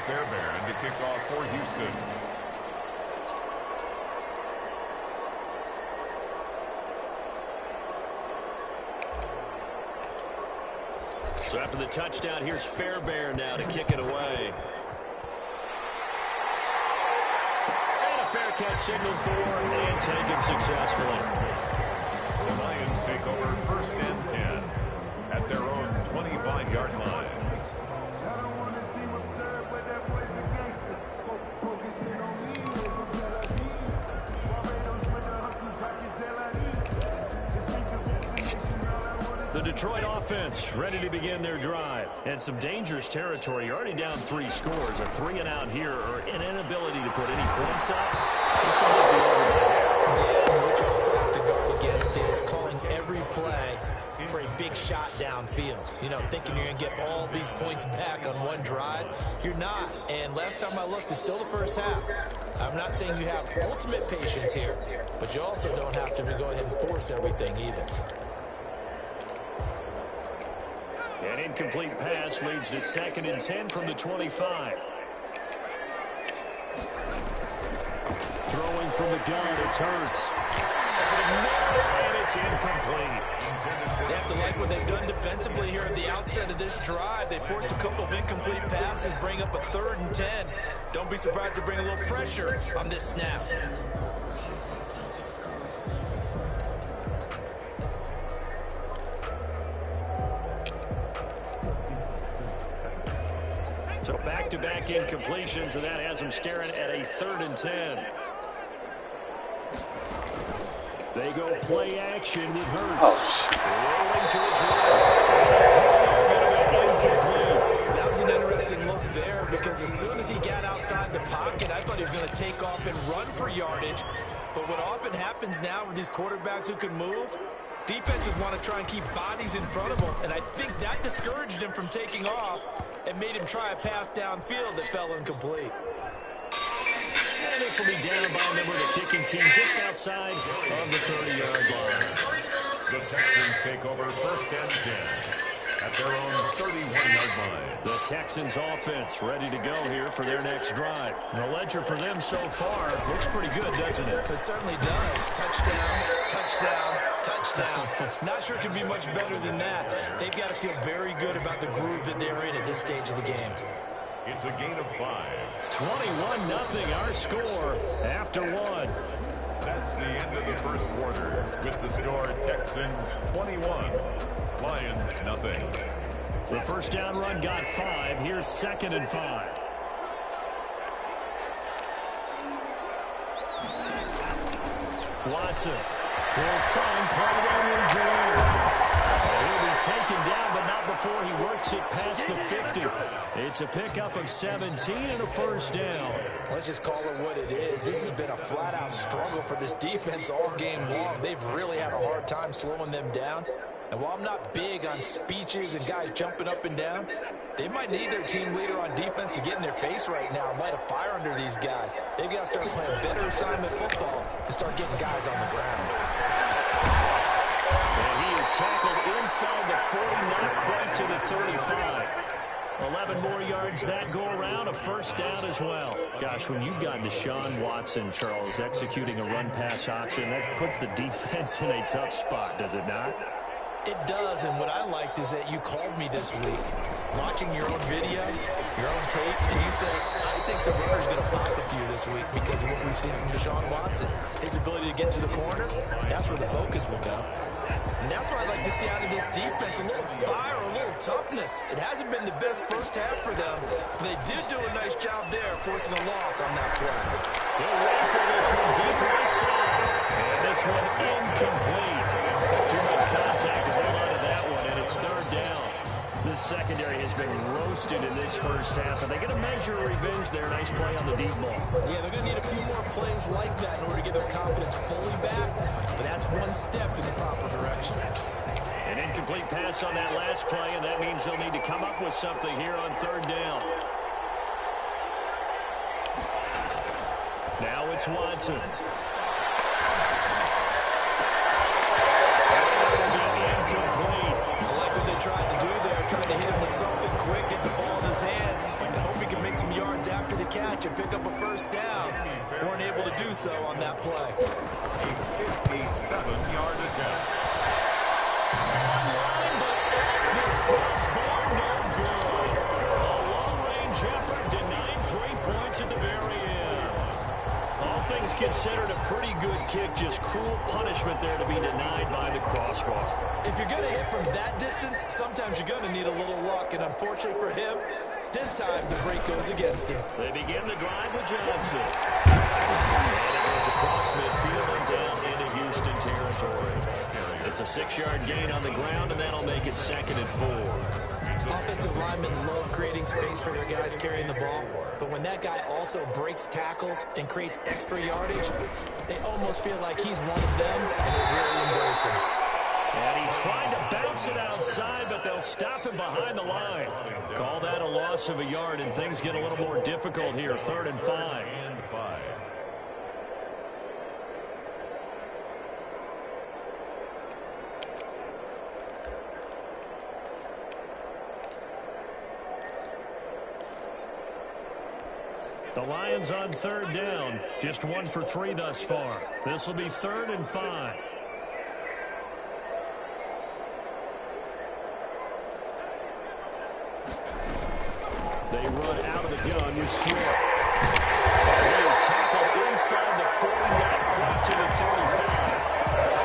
Fairbairn to kick off for Houston. So after the touchdown, here's Fairbairn now to kick it away. And a fair catch signal for and taken successfully. The Lions take over 1st and 10 at their own 25-yard line. The Detroit offense ready to begin their drive. And some dangerous territory. You're already down 3 scores. A 3-and-out here or an inability to put any points up. This one might be over by half. Yeah, what you also have to guard against is calling every play for a big shot downfield. You know, thinking you're going to get all these points back on one drive. You're not. And last time I looked, it's still the first half. I'm not saying you have ultimate patience here, but you also don't have to go ahead and force everything either. An incomplete pass leads to 2nd and 10 from the 25. Throwing from the gun, it's Hurts. And it's incomplete. They have to like what they've done defensively here at the outset of this drive. They forced a couple of incomplete passes, bring up a 3rd and 10. Don't be surprised to bring a little pressure on this snap. So back-to-back incompletions, and that has them staring at a 3rd and 10. They go play action with Hurts. Rolling to his right. Incomplete. That was an interesting look there because as soon as he got outside the pocket, I thought he was going to take off and run for yardage. But what often happens now with these quarterbacks who can move, defenses want to try and keep bodies in front of them, and I think that discouraged him from taking off and made him try a pass downfield that fell incomplete. And this will be down by a member of the kicking team just outside of the 30-yard line. The Texans take over 1st and 10 at their own 31-yard line. The Texans offense ready to go here for their next drive. The ledger for them so far looks pretty good, doesn't it? It certainly does. Touchdown, touchdown, touchdown. Not sure it can be much better than that. They've got to feel very good about the groove that they're in at this stage of the game. It's a gain of 5. 21-0 our score after 1. That's the end of the 1st quarter with the score Texans 21, Lions nothing. The 1st down run got 5. Here's 2nd and 5. Watson will find Clyde Edwards-Helaire. He'll be taken down, but not before he works it past the 50. It's a pickup of 17 and a 1st down. Let's just call it what it is. This has been a flat-out struggle for this defense all game long. They've really had a hard time slowing them down. And while I'm not big on speeches and guys jumping up and down, they might need their team leader on defense to get in their face right now and light a fire under these guys. They've got to start playing better assignment football and start getting guys on the ground. And he is tackled inside the 40, not quite to the 35. 11 more yards that go around, a 1st down as well. Gosh, when you've got Deshaun Watson, Charles, executing a run-pass option, that puts the defense in a tough spot, does it not? It does, and what I liked is that you called me this week, watching your own video, your own tape, and you said, I think the runner's going to pop a few this week because of what we've seen from Deshaun Watson. His ability to get to the corner, that's where the focus will go. And that's what I'd like to see out of this defense, a little fire, a little toughness. It hasn't been the best 1st half for them, but they did do a nice job there, forcing a loss on that play. They'll wait for this one deep right side. And this one incomplete. Too much contact to hold on to that one, and it's 3rd down. The secondary has been roasted in this 1st half, and they're going to measure revenge there. Nice play on the deep ball. Yeah, they're going to need a few more plays like that in order to get their confidence fully back, but that's one step in the proper direction. An incomplete pass on that last play, and that means they'll need to come up with something here on 3rd down. Now it's Watson. Tried to do there, trying to hit him with something quick, get the ball in his hands, and hope he can make some yards do so on that play. A 57-yard attempt. Online, but the crossbar no good. A long-range effort denied 3 points at the very end. All things considered, a pretty good kick, just cruel punishment there to be denied by the crossbar. If you're going to hit from that distance, sometimes you're going to need a little luck, and unfortunately for him, this time the break goes against him. They begin the drive with Johnson. And it goes across midfield and down into Houston territory. It's a 6-yard gain on the ground, and that'll make it 2nd and 4. Offensive linemen love creating space for their guys carrying the ball, but when that guy also breaks tackles and creates extra yardage, they almost feel like he's one of them, and they really embrace him. And he tried to bounce it outside, but they'll stop him behind the line. Call that a loss of a yard, and things get a little more difficult here. 3rd and 5. The Lions on 3rd down. Just 1 for 3 thus far. This will be 3rd and 5. They run out of the gun with Swift. He is tackled inside the 40, not quite to the 35.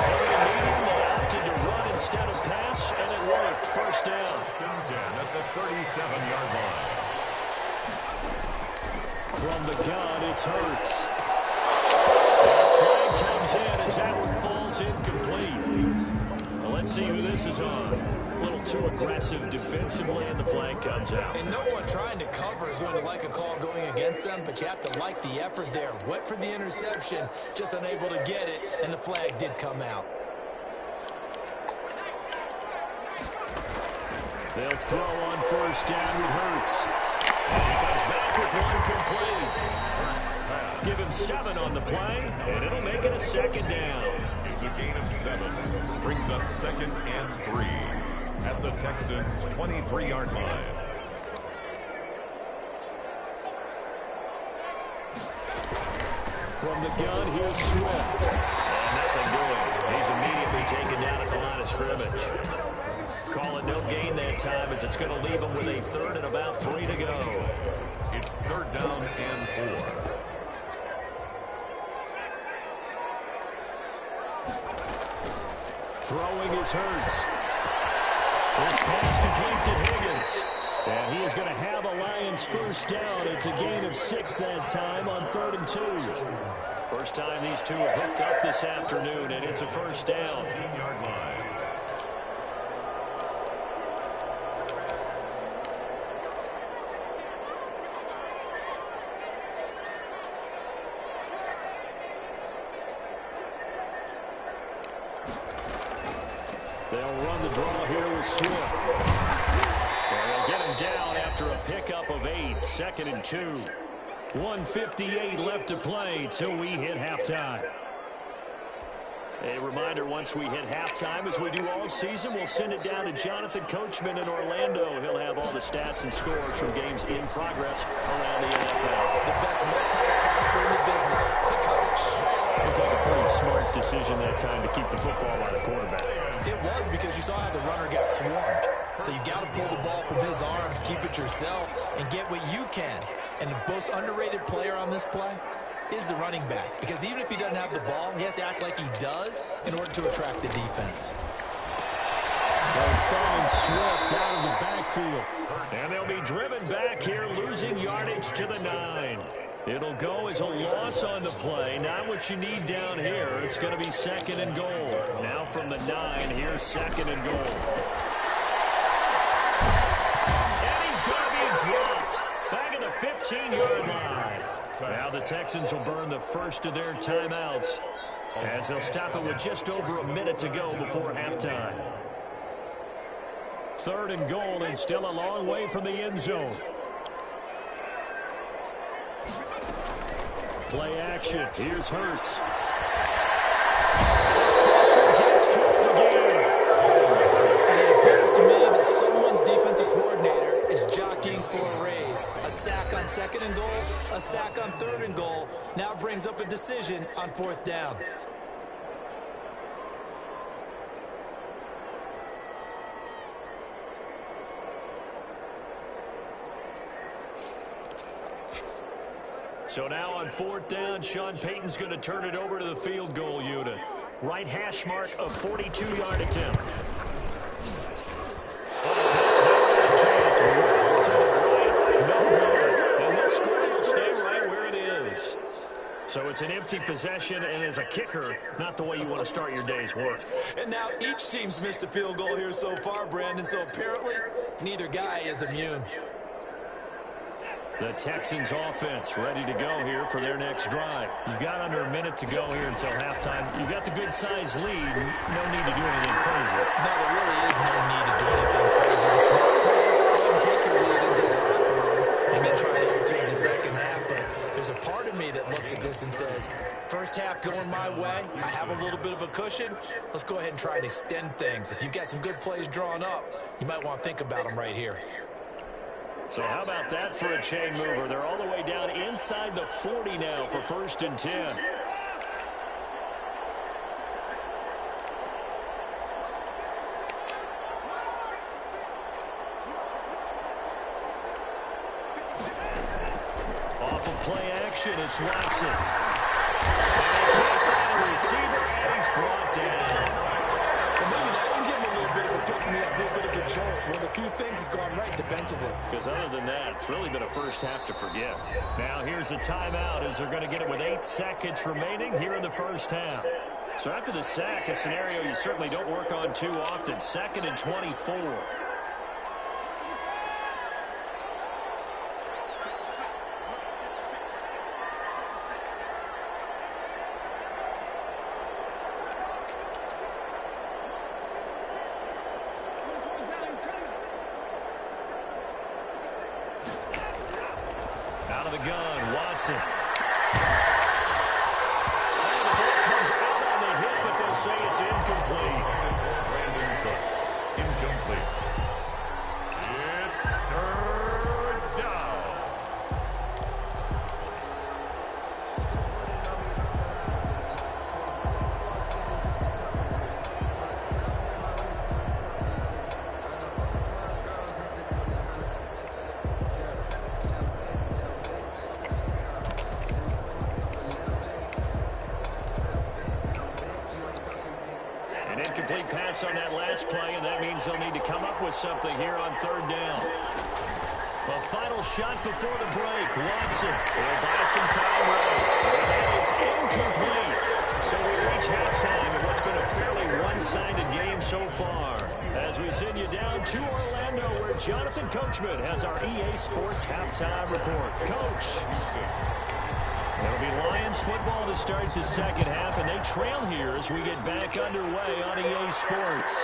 Third and medium, they opted to run instead of pass, and it worked. 1st down. 10 at the 37-yard line. From the gun, it's Hurts. That flag comes in as that one falls incomplete. Well, let's see who this is on. A little too aggressive defensively, and the flag comes out. And no one trying to cover is going to like a call going against them, but you have to like the effort there. Went for the interception, just unable to get it, and the flag did come out. They'll throw on 1st down with Hurts. And he comes back with one complete. Give him 7 on the play, and it'll make it a 2nd down. It's a gain of 7. Brings up 2nd and 3 at the Texans' 23-yard line. From the gun, here's Swift. And nothing doing. He's immediately taken down at the line of scrimmage. Call it no gain that time, as it's going to leave him with a 3rd and about 3 to go. It's 3rd down and 4. Throwing is Hurts. This pass complete to Higgins. And he is going to have a Lions 1st down. It's a gain of 6 that time on 3rd and 2. First time these two have hooked up this afternoon, and it's a 1st down. 15-yard line. They'll run the draw here with Swift. And they'll get him down after a pickup of 8. 2nd and 2. 1:58 left to play till we hit halftime. A reminder, once we hit halftime, as we do all season, we'll send it down to Jonathan Coachman in Orlando. He'll have all the stats and scores from games in progress around the NFL. The best multitasker in the business, the coach. Looked like a pretty smart decision that time to keep the football on the quarterback. It was, because you saw how the runner got swarmed. So you got to pull the ball from his arms, keep it yourself, and get what you can. And the most underrated player on this play is the running back, because even if he doesn't have the ball, he has to act like he does in order to attract the defense. They'll find Swift out of the backfield. And they'll be driven back here, losing yardage to the 9. It'll go as a loss on the play. Not what you need down here. It's going to be 2nd and goal. Now from the 9, here's 2nd and goal. And he's going to be dropped back at the 15-yard line. Now the Texans will burn the first of their timeouts, as they'll stop it with just over a minute to go before halftime. 3rd and goal, and still a long way from the end zone. Play action. Here's Hurts. Pressure gets to him again. And it appears to me that someone's defensive coordinator is jockeying for a raise. A sack on 2nd and goal, a sack on 3rd and goal. Now brings up a decision on 4th down. So now on 4th down, Sean Payton's going to turn it over to the field goal unit. Right hash mark of 42-yard attempt. And this score will stay right where it is. So it's an empty possession, and as a kicker, not the way you want to start your day's work. And now each team's missed a field goal here so far, Brandon, so apparently neither guy is immune. The Texans offense ready to go here for their next drive. You've got under a minute to go here until halftime. You've got the good-sized lead. No need to do anything crazy. No, there really is no need to do anything crazy. The smart play, go and take your lead into the locker room and then try to add to it in the second half. But there's a part of me that looks at this and says, first half going my way, I have a little bit of a cushion. Let's go ahead and try and extend things. If you've got some good plays drawn up, you might want to think about them right here. So how about that for a chain mover? They're all the way down inside the 40 now for 1st and 10. Off of play action, it's Watson. And they can't find a receiver, and he's brought down. Well, maybe that can give him a little bit of a pick-me-up, a little bit of a jolt. One of the few things has gone right defensively. Because other than that, it's really been a first half to forget. Now here's a timeout as they're going to get it with 8 seconds remaining here in the first half. So after the sack, a scenario you certainly don't work on too often. 2nd and 24. Out of the gun, Watson. And the ball comes out on the hit, but they'll say it's incomplete. Brandon Cooks, incomplete. It's 3rd down. An incomplete pass on that last play, and that means they'll need to come up with something here on 3rd down. A final shot before the break. Watson will buy some time running. And that is incomplete. So we reach halftime in what's been a fairly one-sided game so far. As we send you down to Orlando, where Jonathan Coachman has our EA Sports halftime report. Coach. It'll be Lions football to start the second half, and they trail here as we get back underway on EA Sports.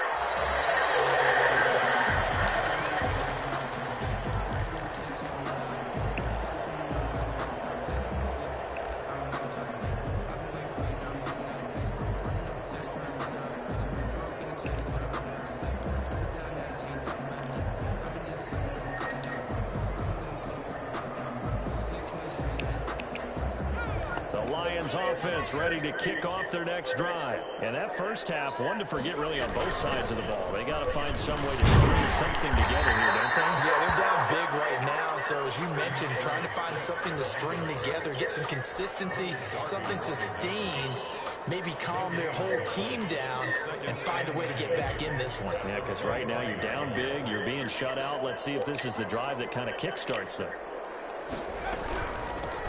Offense ready to kick off their next drive. And that first half, one to forget really on both sides of the ball. They got to find some way to string something together here, don't they? Yeah, they're down big right now. So as you mentioned, trying to find something to string together, get some consistency, something sustained, maybe calm their whole team down and find a way to get back in this one. Yeah, because right now you're down big, you're being shut out. Let's see if this is the drive that kind of kickstarts them.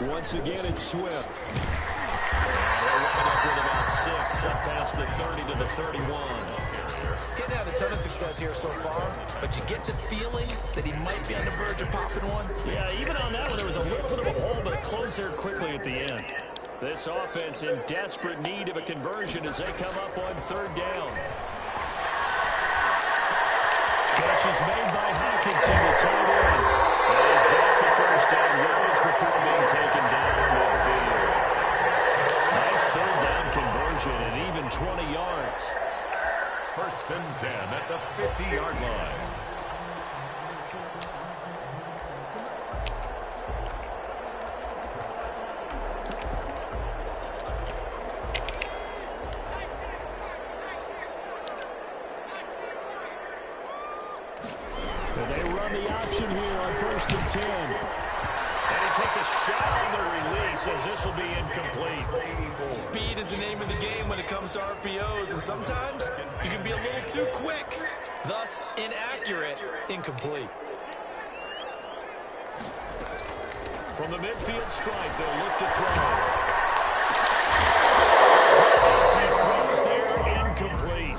Once again, it's Swift. They'll wind up with about 6, up past the 30 to the 31. Getting out a ton of success here so far, but you get the feeling that he might be on the verge of popping one. Yeah, even on that one, there was a little bit of a hole, but it closed there quickly at the end. This offense in desperate need of a conversion as they come up on 3rd down. Catch is made by Hawkinson, the tight end. And he's got the first down yards before being taken down midfield. Nice 3rd down conversion and even 20 yards. 1st and 10 at the 50-yard line. the option here on 1st and 10. And he takes a shot on the release as this will be incomplete. Speed is the name of the game when it comes to RPOs, and sometimes you can be a little too quick, thus inaccurate, incomplete. From the midfield stripe, they'll look to throw. As he throws there, incomplete.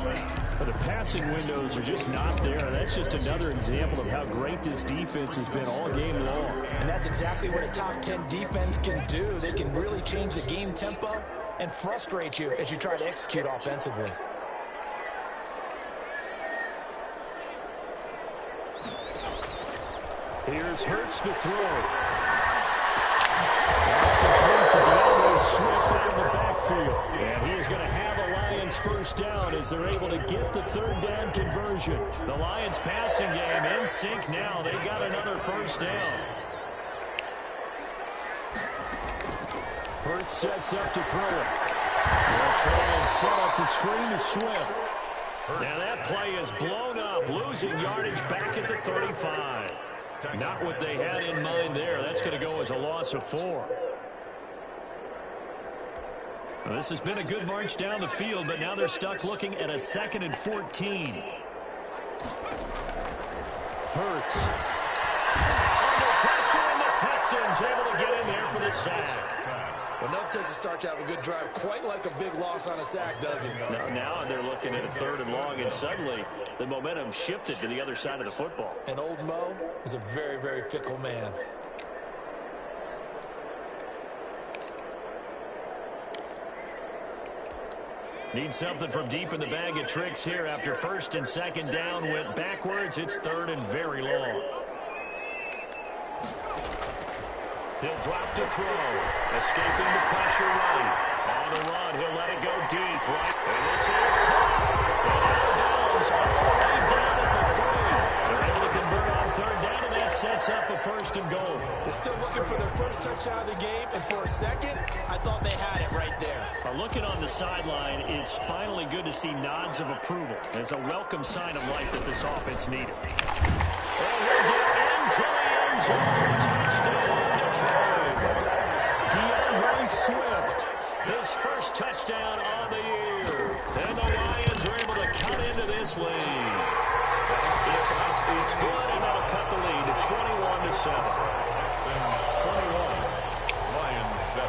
The passing windows are just not there. That's just another example of how great this defense has been all game long. And that's exactly what a top 10 defense can do. They can really change the game tempo and frustrate you as you try to execute offensively. Here's Hurts to throw. That's complete to Swift out of the backfield. And he is going to have a Lions first down as they're able to get the third down conversion. The Lions passing game in sync now. They've got another first down. Hurts sets up to throw it. They'll try and set up the screen to Swift. Now that play is blown up, losing yardage back at the 35. Not what they had in mind there. That's going to go as a loss of 4. Well, this has been a good march down the field, but now they're stuck looking at a 2nd and 14. Hurts. Under pressure, and the Texans able to get in there for the sack. Well, no Texas starts to have a good drive, quite like a big loss on a sack, does it? Now they're looking at a 3rd and long, and suddenly the momentum shifted to the other side of the football. And old Mo is a very, very fickle man. Need something from deep in the bag of tricks here after 1st and 2nd down. Went backwards. It's 3rd and very long. He'll drop to throw. Escaping the pressure right. On the run, he'll let it go deep right. And this is caught. And out of bounds all the way down at the 3. They're able to convert on 3rd down, and that sets up a 1st and goal. They're still looking for their first touchdown of the game, and for a second, I thought they had it right there. Looking on the sideline, it's finally good to see nods of approval. It's a welcome sign of life that this offense needed. And he'll get into the end zone. Touchdown, Detroit. DeAndre Swift, his first touchdown on the year. And the Lions are able to cut into this lead. It's good, and that'll cut the lead to 21-7. 21, Lions 7.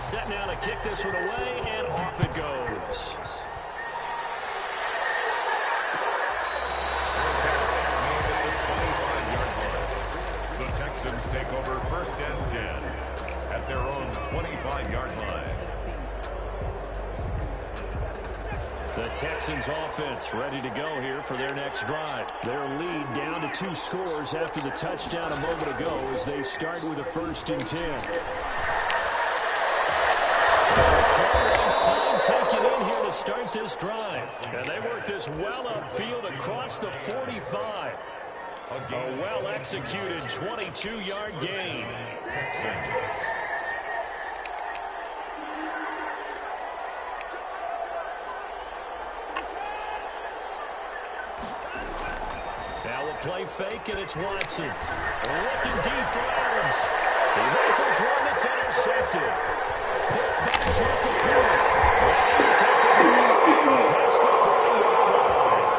Set now to kick this one away, and off it goes. The Texans take over 1st and 10 at their own 25-yard line. The Texans offense ready to go here for their next drive. Their lead down to 2 scores after the touchdown a moment ago as they start with a 1st and 10. Take it in here to start this drive. And they work this well upfield across the 45. A well-executed 22-yard gain. Now we'll play fake, and it's Watson. Looking deep for Adams. He rifles one that's intercepted. Picked by Jacob. Take this one past the 40-yard line.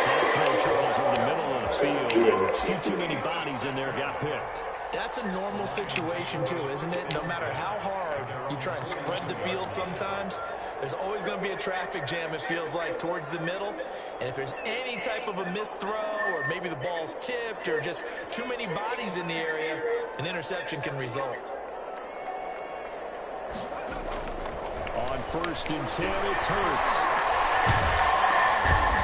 That throw, Charles, in the middle of the field. A few too many bodies in there got picked. That's a normal situation, too, isn't it? No matter how hard you try and spread the field sometimes, there's always going to be a traffic jam, it feels like, towards the middle. And if there's any type of a missed throw, or maybe the ball's tipped, or just too many bodies in the area, an interception can result. On 1st and 10, it's Hurts.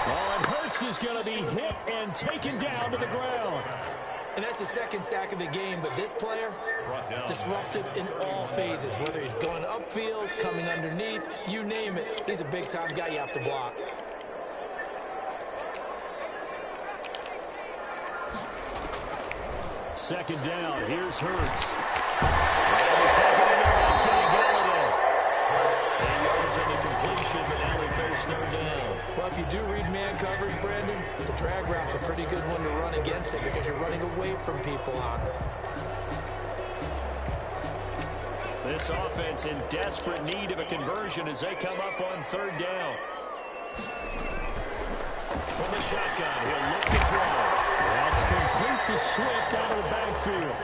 Oh, and Hurts is going to be hit and taken down to the ground. And that's the 2nd sack of the game, but this player, disruptive in all phases, whether he's going upfield, coming underneath, you name it. He's a big-time guy you have to block. Second down, here's Hurts. And it's taken in there by Kenny Galladay. 8 yards on the completion, but now they face 3rd down. Well, if you do read man coverage, Brandon, the drag route's a pretty good one to run against it because you're running away from people on it. This offense in desperate need of a conversion as they come up on third down. From the shotgun, he'll look to throw. That's complete to Swift out of the backfield.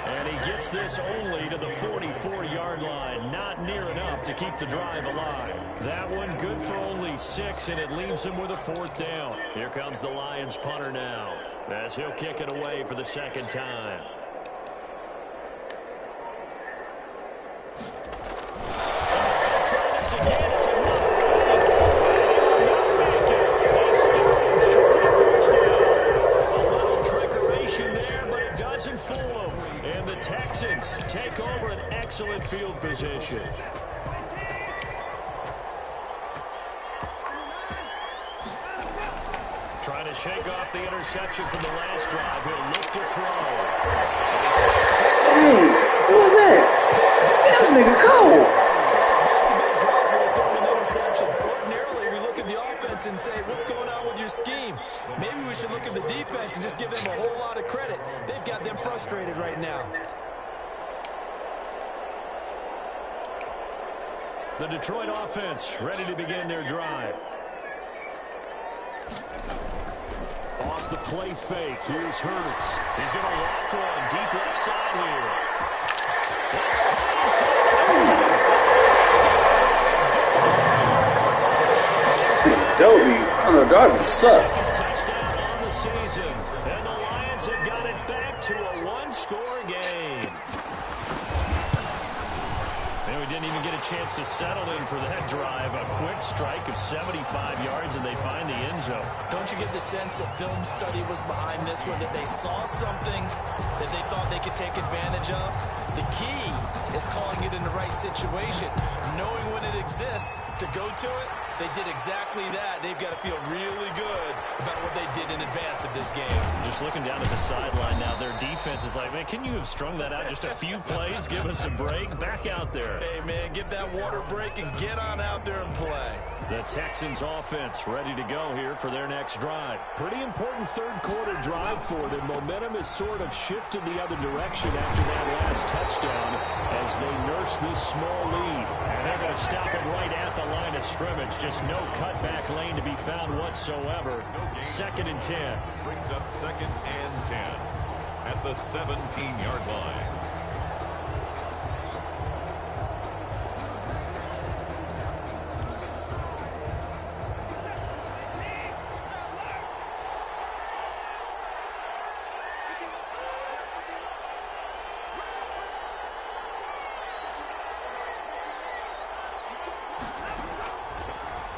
And he gets this only to the 44-yard line. Not near enough to keep the drive alive. That one good for only 6, and it leaves him with a fourth down. Here comes the Lions punter now, as he'll kick it away for the second time. Try this again. It's another there, but it doesn't fool them. And the Texans take over an excellent field position. Trying to shake off the interception from the last drive. He'll look to throw. Hey, who was that? This nigga cold. Ordinarily, we look at the offense and say, what's going on with your scheme? Maybe we should look at the defense and just give them a whole lot of credit. They've got them frustrated right now. The Detroit offense ready to begin their drive. Off the play fake, here's Hurts. He's going to lock one deep left side here. That's Darby suck. Touchdown on the season, and the Lions have got it back to a one-score game. And we didn't even get a chance to settle in for that drive. A quick strike of 75 yards, and they find the end zone. Don't you get the sense that film study was behind this one, that they saw something that they thought they could take advantage of? The key is calling it in the right situation, knowing when it exists to go to it. They did exactly that. They've got to feel really good about what they did in advance of this game. Just looking down at the sideline now, their defense is like, man, can you have strung that out just a few plays? Give us a break. Back out there. Hey, man, get that water break and get on out there and play. The Texans offense ready to go here for their next drive. Pretty important third quarter drive for them. Momentum has sort of shifted the other direction after that last touchdown as they nurse this small lead. And they're going to stop it right at the line of scrimmage. Just no cutback lane to be found whatsoever. 2nd and 10. Brings up 2nd and 10 at the 17-yard line.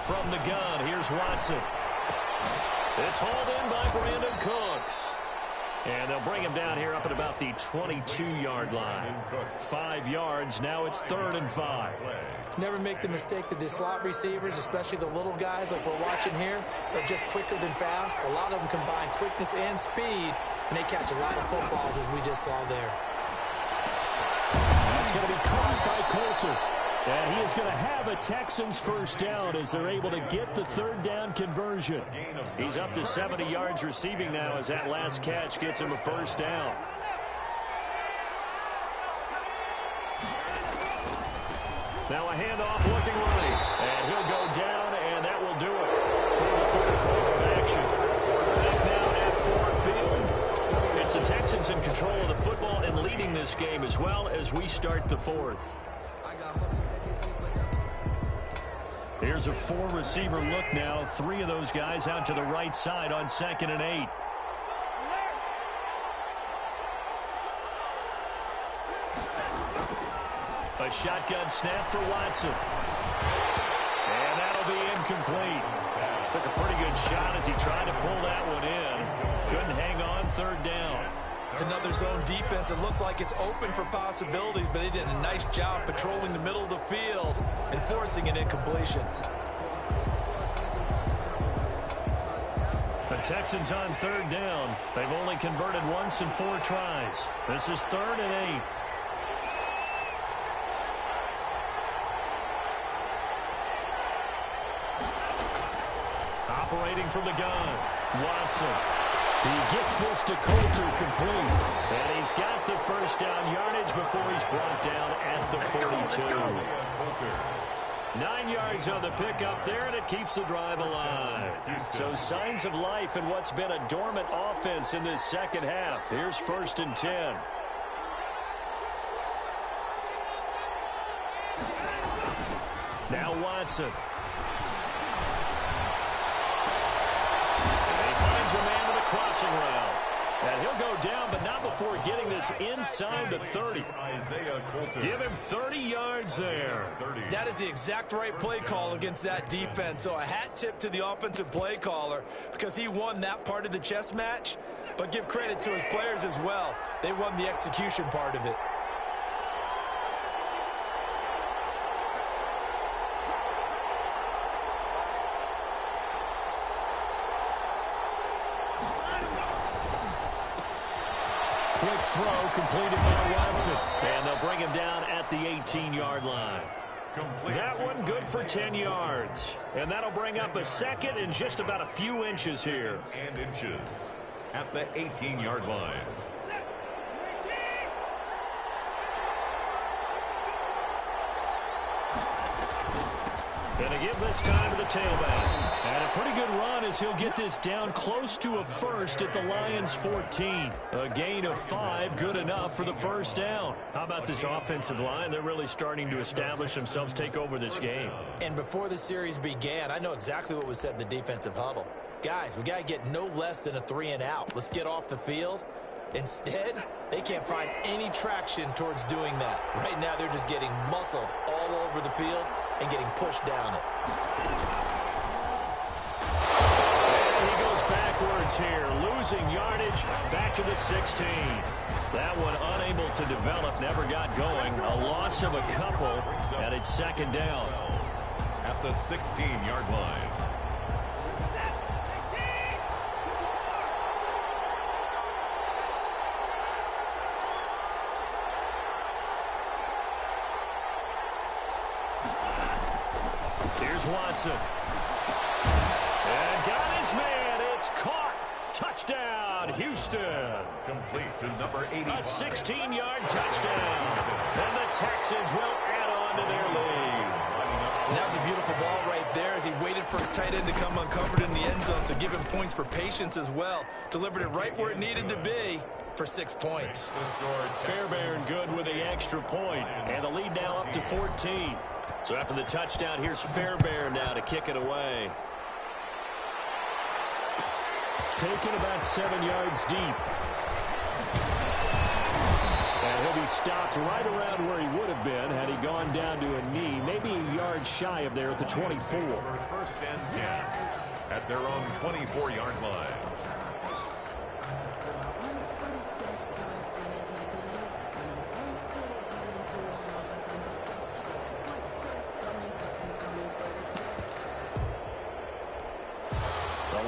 From the gun, here's Watson. It's hauled in by Brandon Cooks. And they'll bring him down here up at about the 22-yard line. 5 yards, now it's 3rd and 5. Never make the mistake that the slot receivers, especially the little guys like we're watching here, are just quicker than fast. A lot of them combine quickness and speed, and they catch a lot of footballs as we just saw there. That's going to be caught by Coulter. And he is going to have a Texans first down as they're able to get the 3rd down conversion. He's up to 70 yards receiving now as that last catch gets him a first down. Now a handoff looking right. And he'll go down, and that will do it for the third quarter of action. Back now at Ford Field. It's the Texans in control of the football and leading this game as well as we start the 4th. Here's a 4-receiver look now. 3 of those guys out to the right side on 2nd and 8. A shotgun snap for Watson. And that'll be incomplete. Took a pretty good shot as he tried to pull that one in. Couldn't hang on 3rd down. It's another zone defense. It looks like it's open for possibilities, but they did a nice job patrolling the middle of the field and forcing an incompletion. The Texans on 3rd down. They've only converted once in 4 tries. This is 3rd and 8. Operating from the gun, Watson. He gets this to Coulter complete. And he's got the first down yardage before he's brought down at the 42. 9 yards on the pickup there, and it keeps the drive alive. So signs of life in what's been a dormant offense in this second half. Here's 1st and 10. Now Watson. And he finds a man with a crossing route. And he'll go down, but not before getting this inside the 30. Give him 30 yards there. That is the exact right play call against that defense. So a hat tip to the offensive play caller because he won that part of the chess match. But give credit to his players as well. They won the execution part of it. Quick throw completed by Watson. And they'll bring him down at the 18-yard line. That one good for 10 yards. And that'll bring up a second and just about a few inches here. And inches at the 18-yard line. Gonna give this time to the tailback. And a pretty good run as he'll get this down close to a first at the Lions' 14. A gain of 5, good enough for the first down. How about this offensive line? They're really starting to establish themselves, take over this game. And before the series began, I know exactly what was said in the defensive huddle. Guys, we got to get no less than a 3 and out. Let's get off the field. Instead, they can't find any traction towards doing that. Right now, they're just getting muscled all over the field and getting pushed down it. And he goes backwards here, losing yardage back to the 16. That one unable to develop, never got going. A loss of a couple, and it's 2nd down. At the 16-yard line. Here's Watson. And got his man. It's caught. Touchdown, Houston. Complete to number 85. A 16-yard touchdown. And the Texans will add on to their lead. And that was a beautiful ball right there as he waited for his tight end to come uncovered in the end zone. So give him points for patience as well. Delivered it right where it needed to be for 6 points. Fairbairn good with the extra point. And the lead now up to 14. So after the touchdown, here's Fairbairn now to kick it away. Taken about 7 yards deep. And he'll be stopped right around where he would have been had he gone down to a knee, maybe a yard shy of there at the 24. 1st and 10 at their own 24-yard line.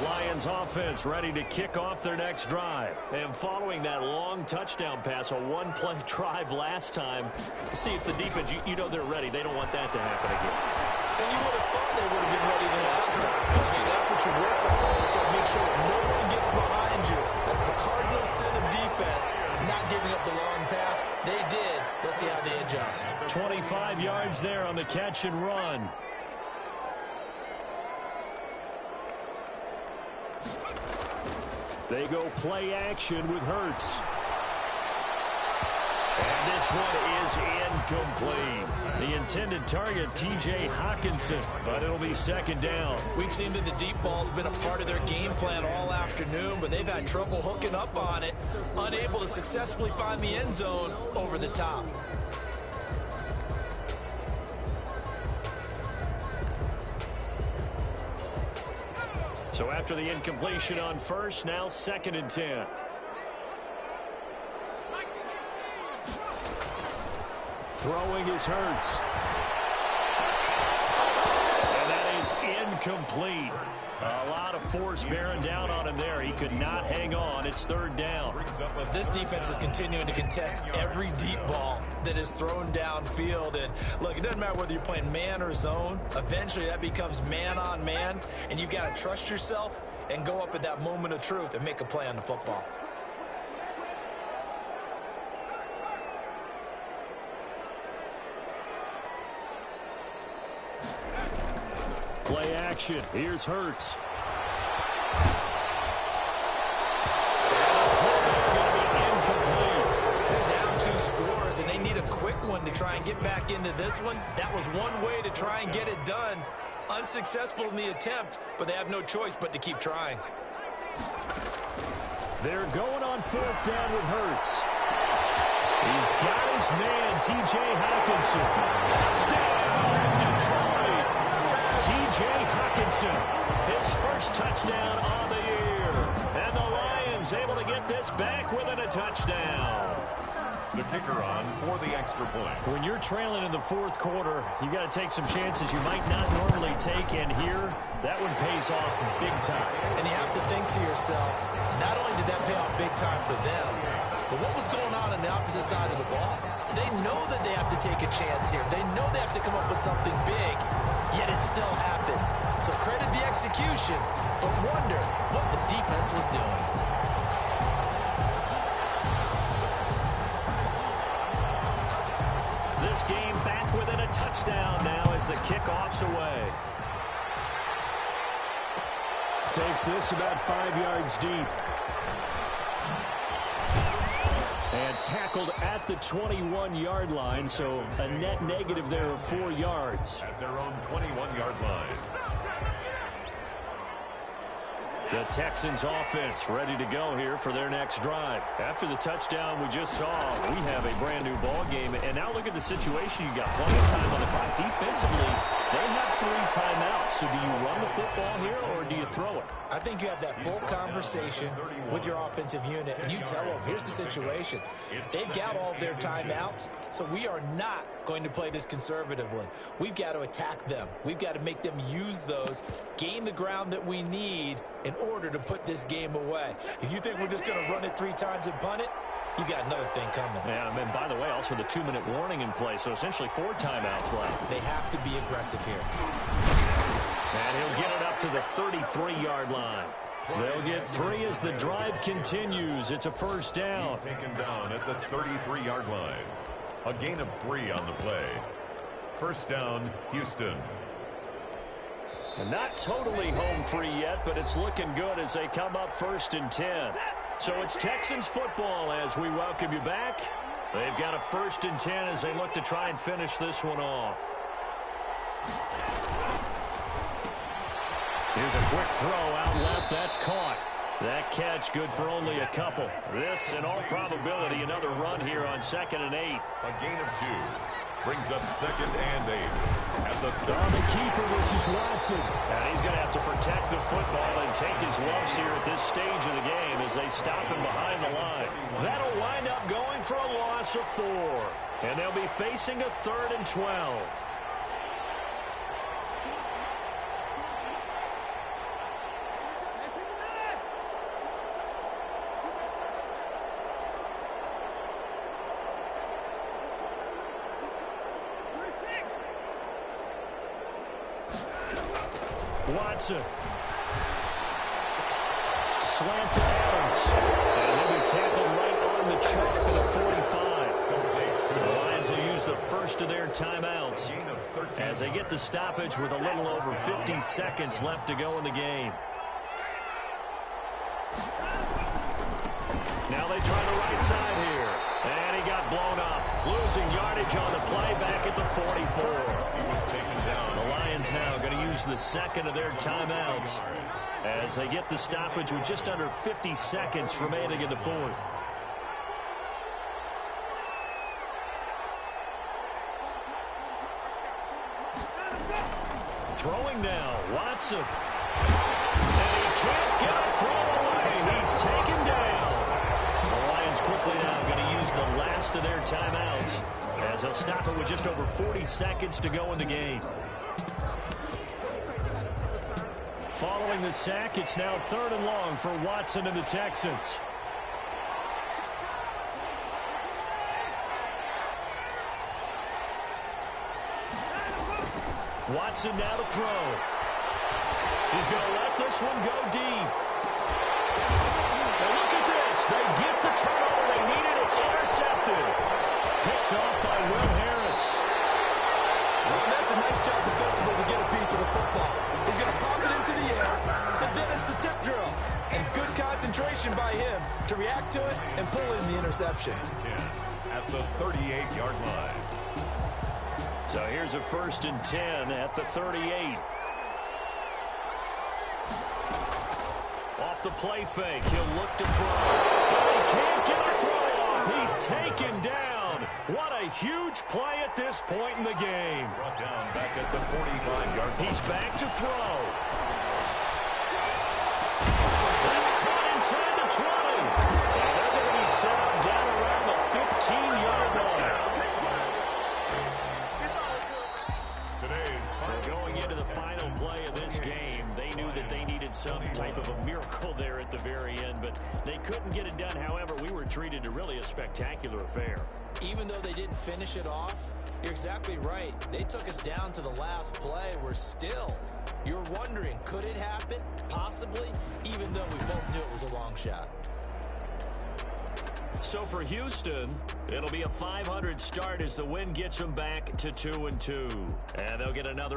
Lions offense ready to kick off their next drive. And following that long touchdown pass, a one-play drive last time, see if the defense, you know they're ready. They don't want that to happen again. And you would have thought they would have been ready the last time. I mean, that's what you work on, to make sure that no one gets behind you. That's the cardinal sin of defense, not giving up the long pass. They did. Let's see how they adjust. 25 yards there on the catch and run. They go play action with Hurts. And this one is incomplete. The intended target, T.J. Hockenson, but it'll be 2nd down. We've seen that the deep ball's been a part of their game plan all afternoon, but they've had trouble hooking up on it, unable to successfully find the end zone over the top. So after the incompletion on first, now 2nd and 10. Throwing is Hurts. And that is incomplete. A lot of force bearing down on him there. He could not hang on. It's 3rd down. This defense is continuing to contest every deep ball. that is thrown downfield. And look, it doesn't matter whether you're playing man or zone. Eventually that becomes man on man, and you got to trust yourself and go up at that moment of truth and make a play on the football. Play action. Here's Hurts. They're down 2 scores, and they need a quick one to try and get back into this one. That was one way to try and get it done. Unsuccessful in the attempt, but they have no choice but to keep trying. They're going on 4th down with Hurts. He's got his man, T.J. Hockenson. Touchdown, Detroit. T.J. Hockenson, his first touchdown on the year. And the Lions able to get this back within a touchdown. The kicker on for the extra point. When you're trailing in the 4th quarter, you got to take some chances you might not normally take, and here, that one pays off big time. And you have to think to yourself, not only did that pay off big time for them, but what was going on the opposite side of the ball? They know that they have to take a chance here. They know they have to come up with something big, yet it still happens. So credit the execution, but wonder what the defense was doing. This game back within a touchdown now as the kickoff's away. Takes this about 5 yards deep. And tackled at the 21-yard line, so a net negative there of 4 yards. At their own 21-yard line. The Texans offense ready to go here for their next drive. After the touchdown we just saw, we have a brand new ball game. And now look at the situation. You got plenty of time on the clock. Defensively, they have 3 timeouts. So do you run the football here or do you throw it? I think you have that full conversation with your offensive unit, and you tell them, here's the situation. They've got all their timeouts, so we are not going to play this conservatively. We've got to attack them. We've got to make them use those, gain the ground that we need in order to put this game away. If you think we're just going to run it 3 times and punt it, you got another thing coming. Yeah, and then, by the way, also the 2-minute warning in play, so essentially 4 timeouts left. They have to be aggressive here. And he'll get it up to the 33-yard line. They'll get 3 as the drive continues. It's a first down. He's taken down at the 33-yard line. A gain of 3 on the play. First down, Houston. And not totally home free yet, but it's looking good as they come up 1st and 10. So it's Texans football as we welcome you back. They've got a 1st and 10 as they look to try and finish this one off. Here's a quick throw out left. That's caught. That catch good for only a couple. This, in all probability, another run here on 2nd and 8. A gain of 2. Brings up 2nd and 8. At the the keeper, this is Watson. And he's going to have to protect the football and take his lumps here at this stage of the game as they stop him behind the line. That'll wind up going for a loss of 4. And they'll be facing a 3rd and 12. Watson. Slant to Adams. And he'll be tackled right on the chalk of the 45. The Lions will use the first of their timeouts as they get the stoppage with a little over 50 seconds left to go in the game. Now they try the right side here. And he got blown up. Losing yardage on the play back at the 44. He was taken down. The Lions now going to use the 2nd of their timeouts as they get the stoppage with just under 50 seconds remaining in the 4th. Throwing now, Watson. And he can't get a throw away. He's taken down. The Lions quickly now going to use the last of their timeouts as they'll stop it with just over 40 seconds to go in the game. Following the sack, it's now 3rd and long for Watson and the Texans. Watson now to throw. He's going to let this one go deep. Now look at this. They get the turnover they needed. It's intercepted. Picked off by Will Harris. Well, that's a nice job defensively to get a piece of the football. He's going to pop it into the air, and then it's the tip drill. And good concentration by him to react to it and pull in the interception. 10 at the 38-yard line. So here's a 1st and 10 at the 38. Off the play fake, he'll look to throw. But he can't get a throw off. He's taken down. What a huge play at this point in the game. Brought down back at the 45-yard line. He's back to throw. That's caught inside the 20. And they're going to be set up down around the 15-yard line. Going into the final play of this game, they knew that they needed some type of a miracle there at the very end, but they couldn't get it done. However, we were treated to really a spectacular affair. Even though they didn't finish it off, you're exactly right. They took us down to the last play. You're wondering, could it happen? Possibly, even though we both knew it was a long shot. So for Houston, it'll be a 500 start as the win gets them back to 2-2. And they'll get another